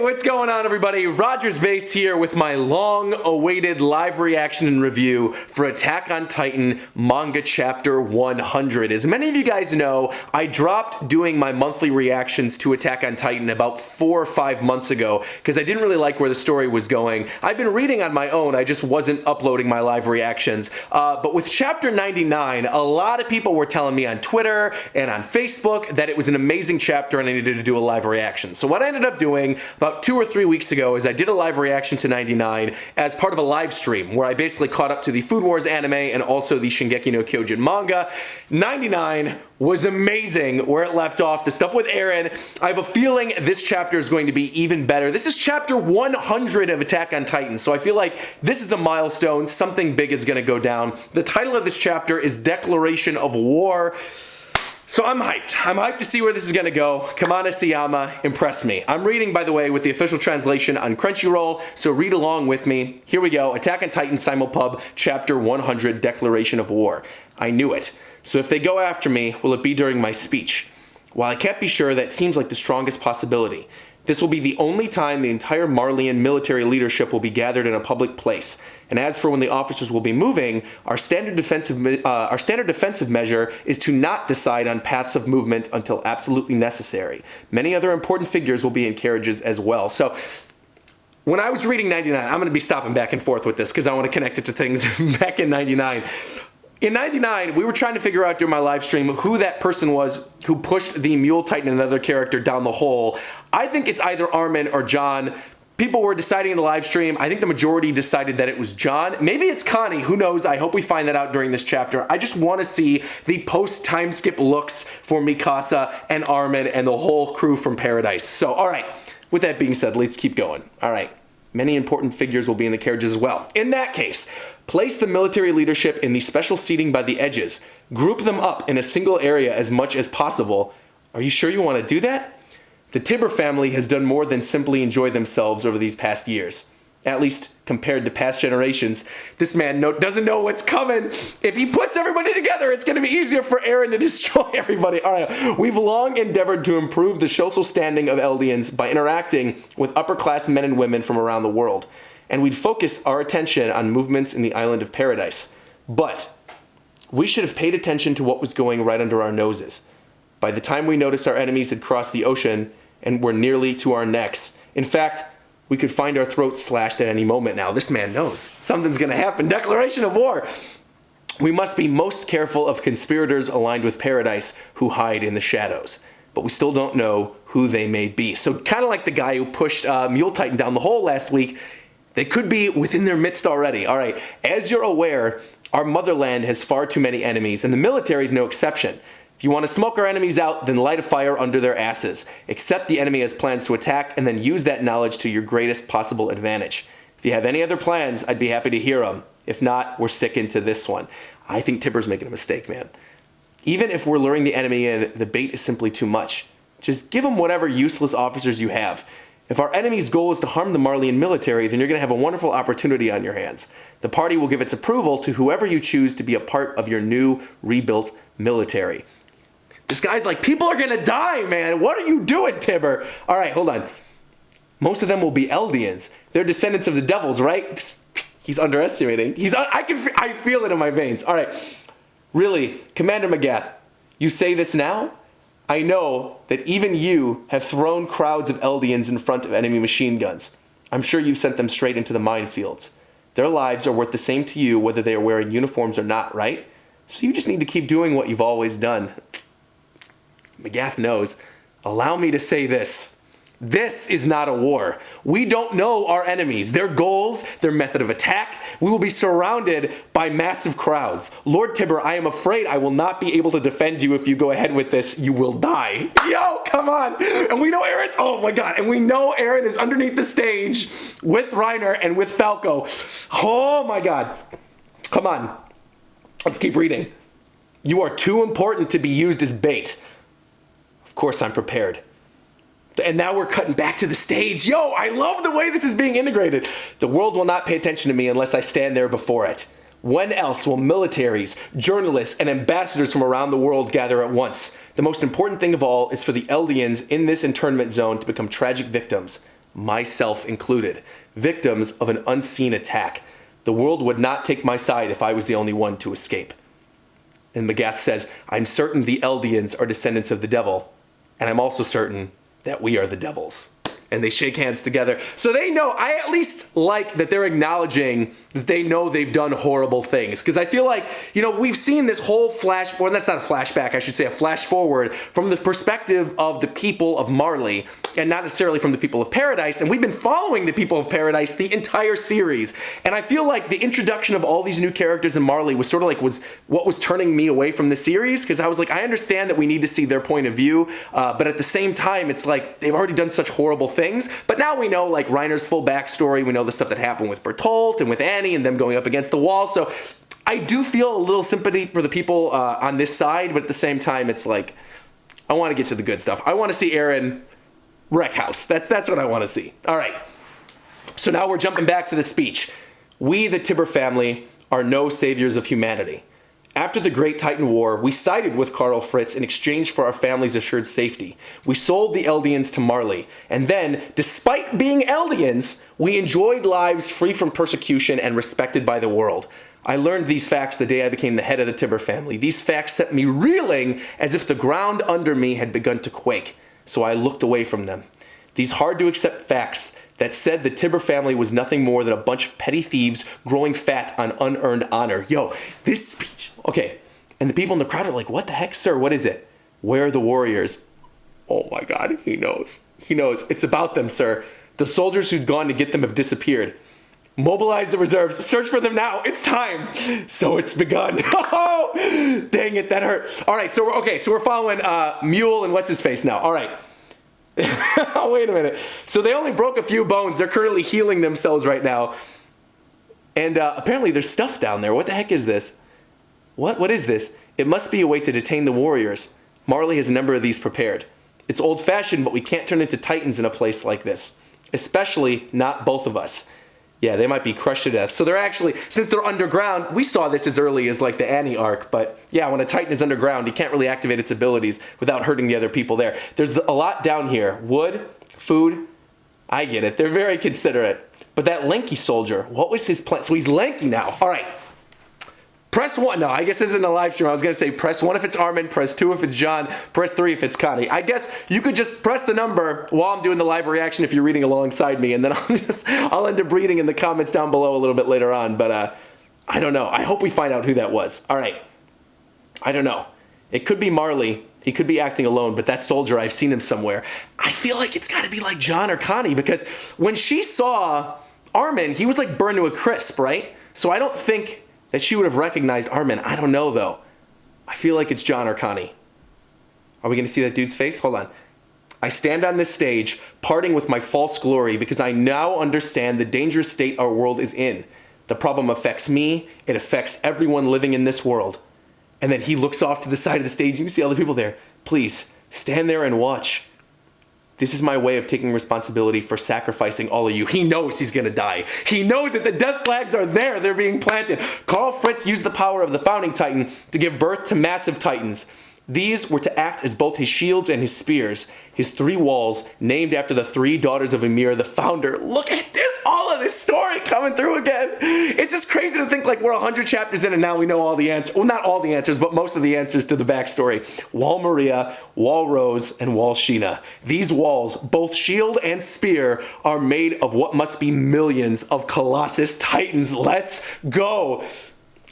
what's going on, everybody? RogersBase here with my long-awaited live reaction and review for Attack on Titan Manga Chapter 100. As many of you guys know, I dropped doing my monthly reactions to Attack on Titan about 4 or 5 months ago because I didn't really like where the story was going. I've been reading on my own, I just wasn't uploading my live reactions. But with Chapter 99, a lot of people were telling me on Twitter and on Facebook that it was an amazing chapter and I needed to do a live reaction. So what I ended up doing about 2 or 3 weeks ago is I did a live reaction to 99 as part of a live stream where I basically caught up to the Food Wars anime and also the Shingeki no Kyojin manga. 99 was amazing where it left off. The stuff with Eren, I have a feeling this chapter is going to be even better. This is chapter 100 of Attack on Titan, so I feel like this is a milestone. Something big is going to go down. The title of this chapter is Declaration of War. So I'm hyped. I'm hyped to see where this is going to go. Kamana Siyama, impress me. I'm reading, by the way, with the official translation on Crunchyroll, so read along with me. Here we go. Attack on Titan Simulpub, Chapter 100, Declaration of War. I knew it. So if they go after me, will it be during my speech? While I can't be sure, that seems like the strongest possibility. This will be the only time the entire Marleyan military leadership will be gathered in a public place. And as for when the officers will be moving, our standard defensive measure is to not decide on paths of movement until absolutely necessary. Many other important figures will be in carriages as well. So when I was reading 99, I'm going to be stopping back and forth with this because I want to connect it to things back in 99. In 99, we were trying to figure out during my live stream who that person was who pushed the Mule Titan and another character down the hole. I think it's either Armin or John. People were deciding in the live stream. I think the majority decided that it was John. Maybe it's Connie. Who knows? I hope we find that out during this chapter. I just want to see the post-time skip looks for Mikasa and Armin and the whole crew from Paradise. So, all right. With that being said, let's keep going. All right. Many important figures will be in the carriages as well. In that case, place the military leadership in the special seating by the edges. Group them up in a single area as much as possible. Are you sure you want to do that? The Tibber family has done more than simply enjoy themselves over these past years. At least compared to past generations. This man doesn't know what's coming. If he puts everybody together, it's going to be easier for Eren to destroy everybody. All right, we've long endeavored to improve the social standing of Eldians by interacting with upper-class men and women from around the world. And we'd focus our attention on movements in the island of Paradise. But we should have paid attention to what was going right under our noses. By the time we noticed our enemies had crossed the ocean and were nearly to our necks. In fact, we could find our throats slashed at any moment now. This man knows. Something's going to happen. Declaration of war. We must be most careful of conspirators aligned with Paradise who hide in the shadows. But we still don't know who they may be. So kind of like the guy who pushed Mule Titan down the hole last week, they could be within their midst already. All right, as you're aware, our motherland has far too many enemies, and the military is no exception. If you want to smoke our enemies out, then light a fire under their asses. Accept the enemy has plans to attack, and then use that knowledge to your greatest possible advantage. If you have any other plans, I'd be happy to hear them. If not, we're sticking to this one. I think Tibber's making a mistake, man. Even if we're luring the enemy in, the bait is simply too much. Just give them whatever useless officers you have. If our enemy's goal is to harm the Marleyan military, then you're going to have a wonderful opportunity on your hands. The party will give its approval to whoever you choose to be a part of your new, rebuilt military. This guy's like, people are going to die, man. What are you doing, Tibber? All right, hold on. Most of them will be Eldians. They're descendants of the devils, right? He's underestimating. I feel it in my veins. All right. Really, Commander Magath, you say this now? I know that even you have thrown crowds of Eldians in front of enemy machine guns. I'm sure you've sent them straight into the minefields. Their lives are worth the same to you whether they are wearing uniforms or not, right? So you just need to keep doing what you've always done. Magath knows. Allow me to say this. This is not a war. We don't know our enemies, their goals, their method of attack. We will be surrounded by massive crowds. Lord Tibber, I am afraid I will not be able to defend you if you go ahead with this. You will die. Yo, come on. And we know Eren's, oh my God. And we know Eren is underneath the stage with Reiner and with Falco. Oh my God. Come on. Let's keep reading. You are too important to be used as bait. Of course I'm prepared. And now we're cutting back to the stage. Yo, I love the way this is being integrated. The world will not pay attention to me unless I stand there before it. When else will militaries, journalists, and ambassadors from around the world gather at once? The most important thing of all is for the Eldians in this internment zone to become tragic victims. myself included, victims of an unseen attack. The world would not take my side if I was the only one to escape. And Magath says, I'm certain the Eldians are descendants of the devil, and I'm also certain that we are the devils. And they shake hands together. So they know, I at least like that they're acknowledging that they know they've done horrible things. Because I feel like, we've seen this whole or that's not a flashback, I should say a flash forward from the perspective of the people of Marley and not necessarily from the people of Paradise. And we've been following the people of Paradise the entire series. And I feel like the introduction of all these new characters in Marley was sort of like what was turning me away from the series. Because I was like, I understand that we need to see their point of view. But at the same time, it's like they've already done such horrible things. But now we know like Reiner's full backstory. We know the stuff that happened with Bertolt and with Annie and them going up against the wall. So I do feel a little sympathy for the people on this side. But at the same time, it's like, I want to get to the good stuff. I want to see Eren wreck house. That's what I want to see. All right. So now we're jumping back to the speech. We, the Tibber family, are no saviors of humanity. After the Great Titan War, we sided with Karl Fritz in exchange for our family's assured safety. We sold the Eldians to Marley. And then, despite being Eldians, we enjoyed lives free from persecution and respected by the world. I learned these facts the day I became the head of the Tibber family. These facts set me reeling as if the ground under me had begun to quake. So I looked away from them. These hard-to-accept facts that said the Tibber family was nothing more than a bunch of petty thieves growing fat on unearned honor. Yo, this speech. Okay, and the people in the crowd are like, what the heck, sir? What is it? Where are the warriors? Oh my God, he knows. He knows. It's about them, sir. The soldiers who'd gone to get them have disappeared. Mobilize the reserves. Search for them now. It's time. So it's begun. Oh, dang it, that hurt. All right, so we're following Mule and what's his face now. All right. Oh, wait a minute. So they only broke a few bones. They're currently healing themselves right now. And apparently there's stuff down there. What the heck is this? What is this? It must be a way to detain the warriors. Marley has a number of these prepared. It's old-fashioned, but we can't turn into titans in a place like this. Especially not both of us. Yeah, they might be crushed to death. So they're actually, since they're underground, we saw this as early as like the Annie arc, but yeah, when a Titan is underground, he can't really activate its abilities without hurting the other people there. There's a lot down here. Wood, food, I get it. They're very considerate. But that lanky soldier, what was his plan? So he's lanky now. All right. Press 1. No, I guess this isn't a live stream. I was going to say press 1 if it's Armin, press 2 if it's John, press 3 if it's Connie. I guess you could just press the number while I'm doing the live reaction if you're reading alongside me, and then I'll end up reading in the comments down below a little bit later on. But I don't know. I hope we find out who that was. All right. I don't know. It could be Marley. He could be acting alone, but that soldier, I've seen him somewhere. I feel like it's got to be like John or Connie, because when she saw Armin, he was like burned to a crisp, right? So I don't think that she would have recognized Armin. I don't know, though. I feel like it's John or Connie. Are we going to see that dude's face? Hold on. I stand on this stage, parting with my false glory, because I now understand the dangerous state our world is in. The problem affects me. It affects everyone living in this world. And then he looks off to the side of the stage. You can see all the people there. Please, stand there and watch. This is my way of taking responsibility for sacrificing all of you. He knows he's going to die. He knows that the death flags are there. They're being planted. Karl Fritz used the power of the Founding Titan to give birth to massive titans. These were to act as both his shields and his spears. His 3 walls, named after the 3 daughters of Ymir, the founder. Look at this, all of this story coming through again. It's just crazy to think like we're 100 chapters in and now we know all the answers. Well, not all the answers, but most of the answers to the backstory. Wall Maria, Wall Rose, and Wall Sheena. These walls, both shield and spear, are made of what must be millions of Colossus Titans. Let's go.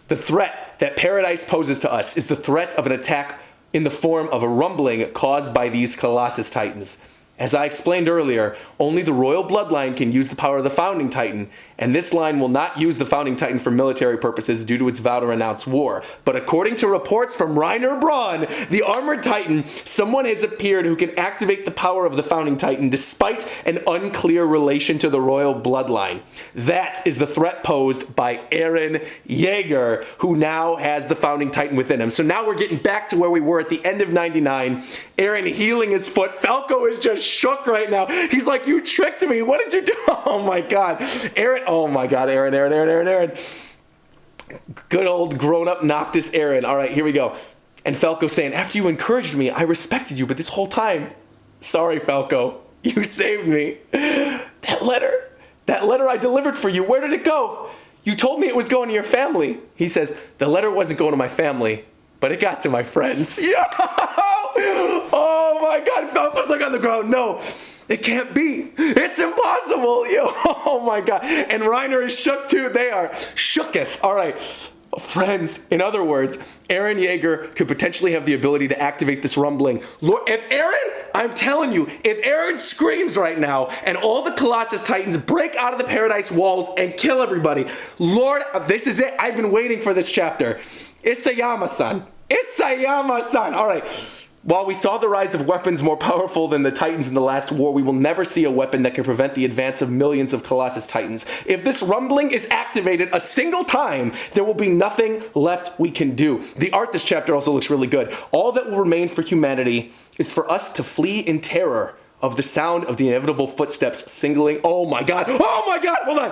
The threat that Paradise poses to us is the threat of an attack in the form of a rumbling caused by these Colossus Titans. As I explained earlier, only the royal bloodline can use the power of the Founding Titan, and this line will not use the Founding Titan for military purposes due to its vow to renounce war. But according to reports from Reiner Braun, the Armored Titan, someone has appeared who can activate the power of the Founding Titan despite an unclear relation to the royal bloodline. That is the threat posed by Eren Yeager, who now has the Founding Titan within him. So now we're getting back to where we were at the end of 99. Eren healing his foot. Falco is just shook right now. He's like, you tricked me. What did you do? Oh my God. Eren, oh my God, Eren. Good old grown-up Noctis Eren. All right, here we go. And Falco saying, after you encouraged me, I respected you, but this whole time, sorry, Falco, you saved me. that letter I delivered for you, where did it go? You told me it was going to your family. He says, the letter wasn't going to my family, but it got to my friends. Yeah! Oh my God, Falco's like on the ground. No, it can't be. It's impossible. Yo, oh my God. And Reiner is shook too. They are shooketh. All right. Friends, in other words, Eren Yeager could potentially have the ability to activate this rumbling. Lord, if Eren, I'm telling you, if Eren screams right now and all the Colossus Titans break out of the Paradise Walls and kill everybody, Lord, this is it. I've been waiting for this chapter. Isayama-san. Isayama-san. All right. While we saw the rise of weapons more powerful than the Titans in the last war, we will never see a weapon that can prevent the advance of millions of Colossus Titans. If this rumbling is activated a single time, there will be nothing left we can do. The art this chapter also looks really good. All that will remain for humanity is for us to flee in terror of the sound of the inevitable footsteps singling. Oh my God, hold on.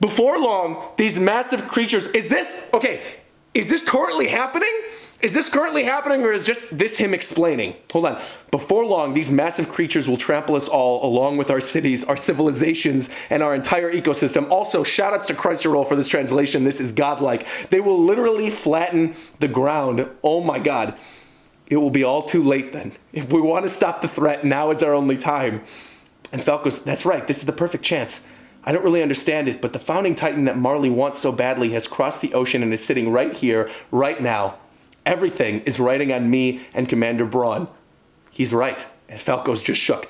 Before long, these massive creatures, is this currently happening? Is this currently happening, or is just this him explaining? Hold on. Before long, these massive creatures will trample us all, along with our cities, our civilizations, and our entire ecosystem. Also, shoutouts to Crunchyroll for this translation. This is godlike. They will literally flatten the ground. Oh my God. It will be all too late then. If we want to stop the threat, now is our only time. And Falco's, that's right, this is the perfect chance. I don't really understand it, but the founding titan that Marley wants so badly has crossed the ocean and is sitting right here, right now. Everything is riding on me and Commander Braun. He's right, and Falco's just shook.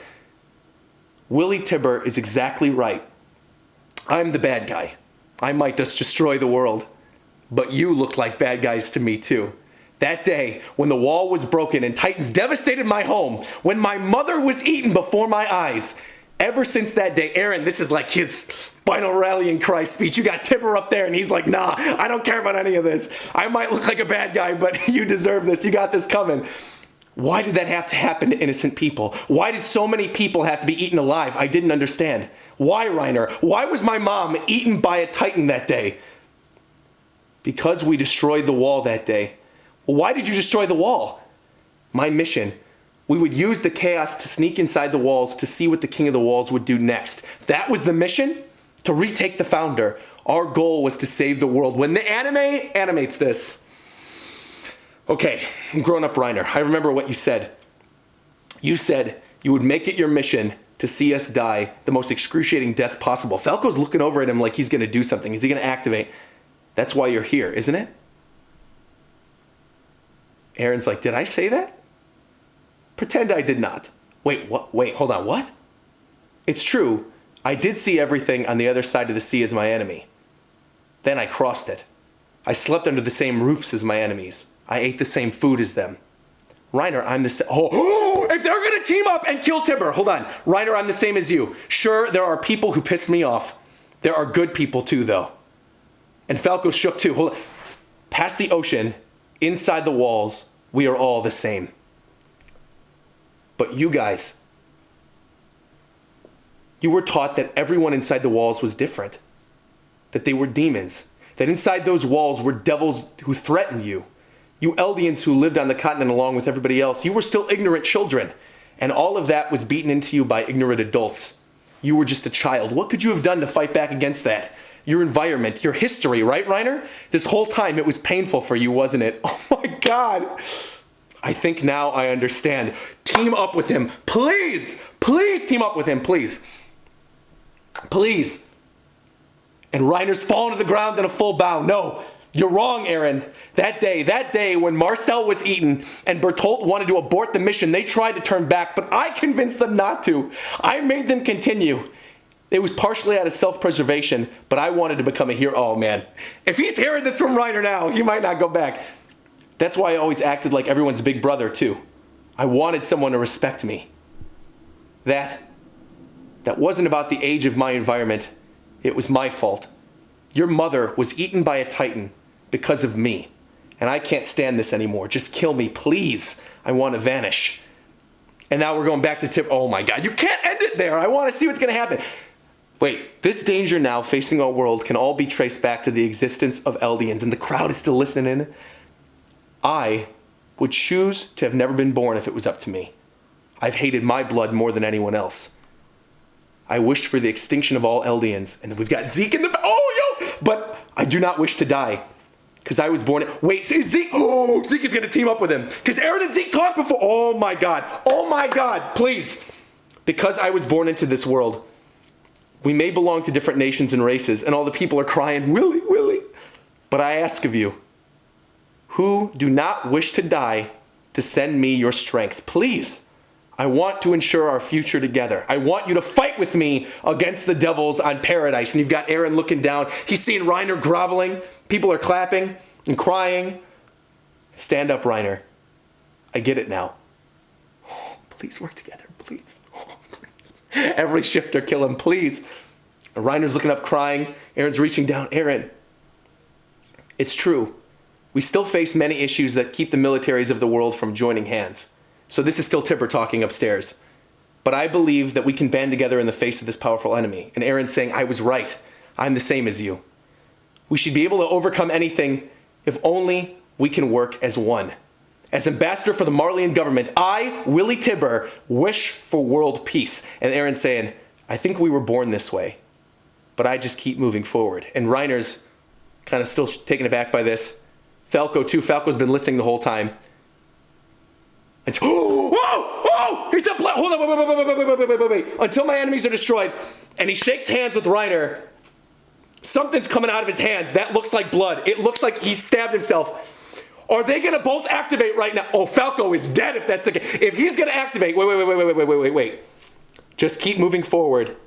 Willie Tibber is exactly right. I'm the bad guy. I might just destroy the world. But you look like bad guys to me too. That day, when the wall was broken and Titans devastated my home, when my mother was eaten before my eyes, ever since that day, Eren, this is like his final rallying cry speech. You got Tipper up there and he's like, nah, I don't care about any of this. I might look like a bad guy, but you deserve this. You got this coming. Why did that have to happen to innocent people? Why did so many people have to be eaten alive? I didn't understand. Why, Reiner? Why was my mom eaten by a Titan that day? Because we destroyed the wall that day. Well, why did you destroy the wall? My mission. We would use the chaos to sneak inside the walls to see what the King of the Walls would do next. That was the mission? To retake the Founder. Our goal was to save the world. When the anime animates this. Okay, grown-up Reiner, I remember what you said. You said you would make it your mission to see us die the most excruciating death possible. Falco's looking over at him like he's going to do something. Is he going to activate? That's why you're here, isn't it? Eren's like, did I say that? Pretend I did not. Wait, what? Wait, hold on, what? It's true. I did see everything on the other side of the sea as my enemy. Then I crossed it. I slept under the same roofs as my enemies. I ate the same food as them. Reiner, I'm the same. Oh, if they're going to team up and kill Tibber, hold on. Reiner, I'm the same as you. Sure, there are people who piss me off. There are good people too, though. And Falco shook too. Hold on. Past the ocean, inside the walls, we are all the same. But you guys, you were taught that everyone inside the walls was different. That they were demons. That inside those walls were devils who threatened you. You Eldians who lived on the continent along with everybody else, you were still ignorant children. And all of that was beaten into you by ignorant adults. You were just a child. What could you have done to fight back against that? Your environment, your history, right, Reiner? This whole time it was painful for you, wasn't it? Oh my God. I think now I understand. Team up with him. Please, please team up with him, please. Please. And Reiner's fallen to the ground in a full bow. No, you're wrong, Eren. That day when Marcel was eaten and Bertolt wanted to abort the mission, they tried to turn back, but I convinced them not to. I made them continue. It was partially out of self-preservation, but I wanted to become a hero. Oh, man. If he's hearing this from Reiner now, he might not go back. That's why I always acted like everyone's big brother, too. I wanted someone to respect me. That wasn't about the age of my environment. It was my fault. Your mother was eaten by a Titan because of me. And I can't stand this anymore. Just kill me, please. I want to vanish. And now we're going back to Tip. Oh, my God. You can't end it there. I want to see what's going to happen. Wait, this danger now facing our world can all be traced back to the existence of Eldians, and the crowd is still listening. I would choose to have never been born if it was up to me. I've hated my blood more than anyone else. I wish for the extinction of all Eldians. And then we've got Zeke in the... Oh, yo! But I do not wish to die. Because I was born... Wait, so Zeke... Oh, Zeke is going to team up with him. Because Eren and Zeke talked before. Oh, my God. Oh, my God. Please. Because I was born into this world, we may belong to different nations and races, and all the people are crying, Willie, Willie. But I ask of you, who do not wish to die, to send me your strength. Please. I want to ensure our future together. I want you to fight with me against the devils on Paradise. And you've got Eren looking down. He's seeing Reiner groveling. People are clapping and crying. Stand up, Reiner. I get it now. Oh, please work together, please. Oh, please. Every shifter kill him, please. And Reiner's looking up crying. Eren's reaching down. Eren, it's true. We still face many issues that keep the militaries of the world from joining hands. So this is still Tipper talking upstairs. But I believe that we can band together in the face of this powerful enemy. And Eren's saying, I was right. I'm the same as you. We should be able to overcome anything if only we can work as one. As ambassador for the Marleyan government, I, Willie Tibber, wish for world peace. And Eren's saying, I think we were born this way. But I just keep moving forward. And Reiner's kind of still taken aback by this. Falco too. Falco's been listening the whole time. And whoa! Here's the blood. Hold on, wait. Until my enemies are destroyed. And he shakes hands with Reiner. Something's coming out of his hands. That looks like blood. It looks like he stabbed himself. Are they going to both activate right now? Oh, Falco is dead if that's the case. If he's going to activate, wait. Just keep moving forward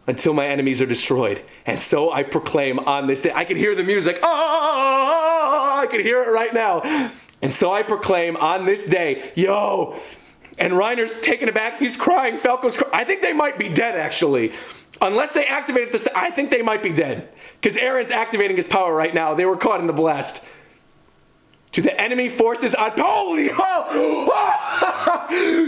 until my enemies are destroyed. And so I proclaim on this day. I can hear the music. Oh, I can hear it right now. And so I proclaim on this day, yo. And Reiner's taken aback. He's crying. Falco's crying. I think they might be dead, actually. Unless they activate this, I think they might be dead. Because Eren's activating his power right now. They were caught in the blast. To the enemy forces on... Holy...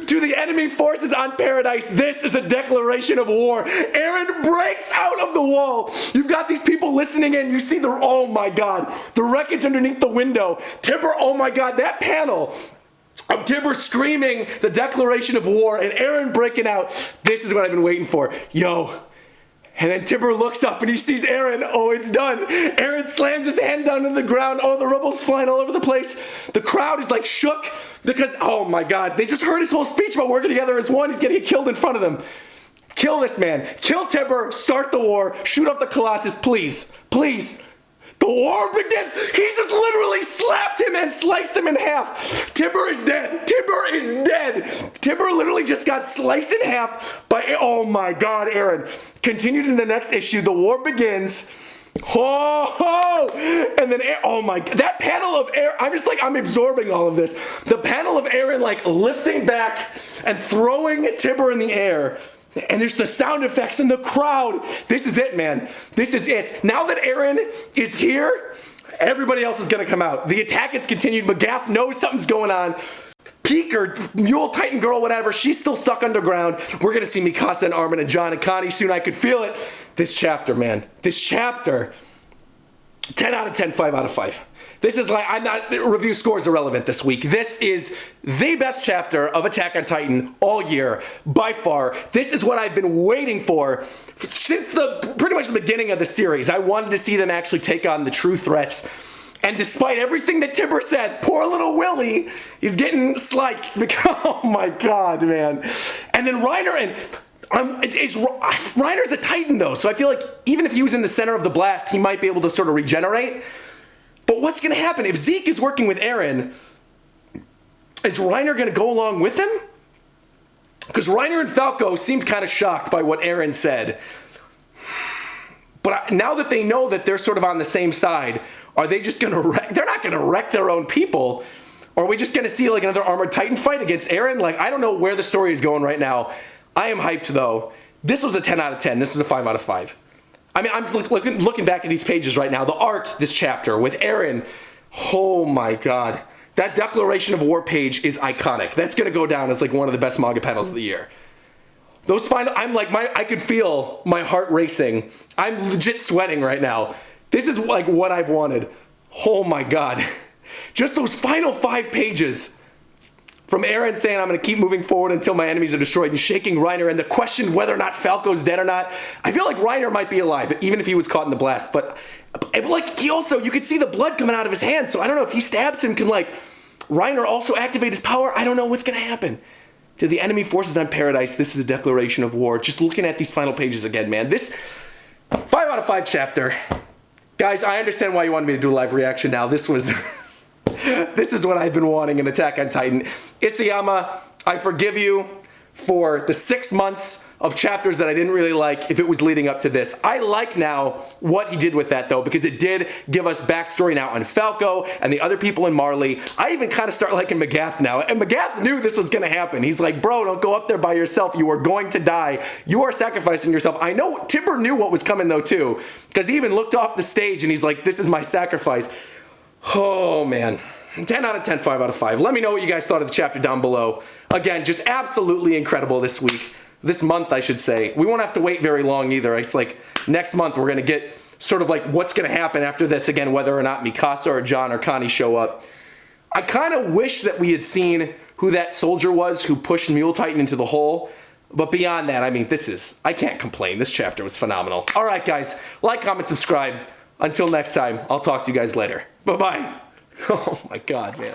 To the enemy forces on Paradise, this is a declaration of war. Eren breaks out of the wall. You've got these people listening in. You see the... Oh, my God. The wreckage underneath the window. Tibber, oh, my God. That panel of Tibber screaming the declaration of war and Eren breaking out. This is what I've been waiting for. Yo... And then Tibber looks up and he sees Eren. Oh, it's done. Eren slams his hand down to the ground. Oh, the rubble's flying all over the place. The crowd is like shook because, oh my God, they just heard his whole speech about working together as one. He's getting killed in front of them. Kill this man. Kill Tibber. Start the war. Shoot off the Colossus, please. Please. The war begins. He just literally slapped him and sliced him in half. Tibber is dead. Tibber is dead. Tibber literally just got sliced in half by, oh my God, Eren. Continued in the next issue. The war begins. And then, oh my God, that panel of Eren, I'm absorbing all of this. The panel of Eren like lifting back and throwing Tibber in the air. And there's the sound effects and the crowd. This is it, man. This is it. Now that Eren is here, everybody else is going to come out. The attack has continued. Magath knows something's going on. Peak or Mule Titan Girl, whatever, she's still stuck underground. We're going to see Mikasa and Armin and John and Connie soon. I could feel it. This chapter, man. This chapter. 10 out of 10, 5 out of 5. This is like, review scores irrelevant this week. This is the best chapter of Attack on Titan all year, by far. This is what I've been waiting for since pretty much the beginning of the series. I wanted to see them actually take on the true threats. And despite everything that Tibber said, poor little Willie, he's getting sliced. Oh my God, man. And then Reiner Reiner's a Titan though, so I feel like even if he was in the center of the blast, he might be able to sort of regenerate. But what's going to happen? If Zeke is working with Eren, is Reiner going to go along with him? Because Reiner and Falco seemed kind of shocked by what Eren said. But now that they know that they're sort of on the same side, are they just going to wreck? They're not going to wreck their own people. Or are we just going to see like another Armored Titan fight against Eren? Like, I don't know where the story is going right now. I am hyped though. This was a 10 out of 10. This was a 5 out of 5. I mean, I'm just looking back at these pages right now. The art, this chapter with Eren, oh my God. That declaration of war page is iconic. That's going to go down as like one of the best manga panels of the year. Those final, I could feel my heart racing. I'm legit sweating right now. This is like what I've wanted. Oh my God. Just those final 5 pages From Eren saying, I'm going to keep moving forward until my enemies are destroyed, and shaking Reiner, and the question whether or not Falco's dead or not. I feel like Reiner might be alive, even if he was caught in the blast. But like, he also, you could see the blood coming out of his hand. So I don't know if he stabs him, can like Reiner also activate his power? I don't know what's going to happen. To the enemy forces on Paradise, this is a declaration of war. Just looking at these final pages again, man. This 5 out of 5 chapter. Guys, I understand why you wanted me to do a live reaction now. This was... This is what I've been wanting in Attack on Titan. Isayama, I forgive you for the 6 months of chapters that I didn't really like if it was leading up to this. I like now what he did with that, though, because it did give us backstory now on Falco and the other people in Marley. I even kind of start liking Magath now, and Magath knew this was going to happen. He's like, bro, don't go up there by yourself. You are going to die. You are sacrificing yourself. I know Timber knew what was coming, though, too, because he even looked off the stage, and he's like, this is my sacrifice. Oh, man. 10 out of 10, 5 out of 5. Let me know what you guys thought of the chapter down below. Again, just absolutely incredible this week. This month, I should say. We won't have to wait very long either. It's like next month we're going to get sort of like what's going to happen after this again, whether or not Mikasa or John or Connie show up. I kind of wish that we had seen who that soldier was who pushed Mule Titan into the hole. But beyond that, I mean, I can't complain. This chapter was phenomenal. All right, guys. Like, comment, subscribe. Until next time, I'll talk to you guys later. Bye-bye. Oh, my God, man.